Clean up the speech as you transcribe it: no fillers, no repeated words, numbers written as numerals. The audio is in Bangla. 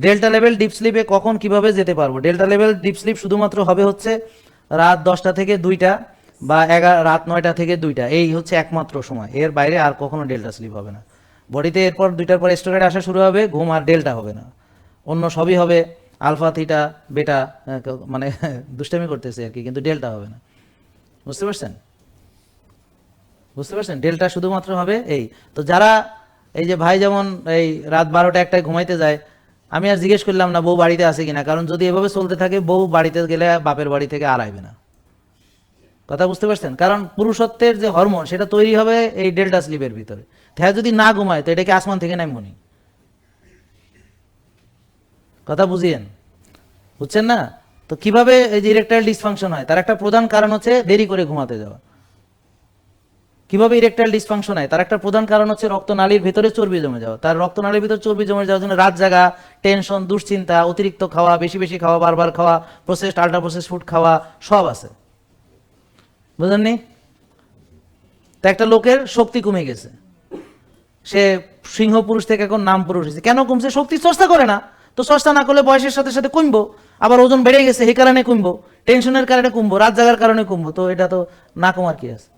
ডেল্টা লেভেল ডিপ স্লিপে কখন কিভাবে যেতে পারবো? ডেল্টা লেভেল ডিপ স্লিপ শুধুমাত্র হবে হচ্ছে রাত 10টা থেকে 2টা বা রাত 9টা থেকে 2টা, এই হচ্ছে একমাত্র সময়। এর বাইরে আর কখনো ডেল্টা স্লিপ হবে না বডিতে। এরপর 2টার পর স্টোরেজ আসা শুরু হবে, ঘুম আর ডেল্টা হবে না, অন্য সবই হবে আলফা থিটা বেটা, মানে দুষ্টামি করতেছে আর কি, কিন্তু ডেল্টা হবে না। বুঝতে পারছেন? বুঝতে পারছেন? ডেল্টা শুধুমাত্র হবে এই। তো যারা এই যে ভাই যেমন এই রাত 12টা 1টায় ঘুমাইতে যায়, আমি আর জিজ্ঞেস করলাম না বউ বাড়িতে আছে কিনা, কারণ যদি এভাবে চলতে থাকে বউ বাড়িতে গেলে বাপের বাড়ি থেকে আর আইবে না। কথা বুঝতে পারছেন? কারণ পুরুষত্বের যে হরমোন সেটা তৈরি হবে এই ডেল্টা স্লিপের ভিতরে। হ্যাঁ, যদি না ঘুমায় তো এটাকে আসমান থেকে নামবনি। কথা বুঝিয়েন, বুঝছেন না? তো কিভাবে এই যে ইরেকটাইল ডিসফাংশন হয়, তার একটা প্রধান কারণ হচ্ছে দেরি করে ঘুমাতে যাওয়া। কিভাবে ইরেকটাইল ডিসফাংশন হয়, তার একটা প্রধান কারণ হচ্ছে রক্তনালীর ভিতরে চর্বি জমে যাওয়া। তার রক্তনালীর ভিতরে চর্বি জমে যাওয়ার জন্য রাত জাগা, টেনশন, দুশ্চিন্তা, অতিরিক্ত খাওয়া, বেশি বেশি খাওয়া, বারবার খাওয়া, প্রসেসড আল্ট্রা প্রসেস ফুড খাওয়া, সব আছে। বুঝলেননি? তা একটা লোকের শক্তি কমে গেছে, সে সিংহ পুরুষ থেকে এখন নাম পুরুষ হয়েছে। কেন কমছে? শক্তি চর্চা করে না। তো চর্চা না করলে বয়সের সাথে সাথে কমবো। আবার ওজন বেড়ে গেছে এই কারণে কমবো, টেনশনের কারণে কমবো, রাত জাগার কারণে কমবো। তো এটা তো না কমার কি আছে?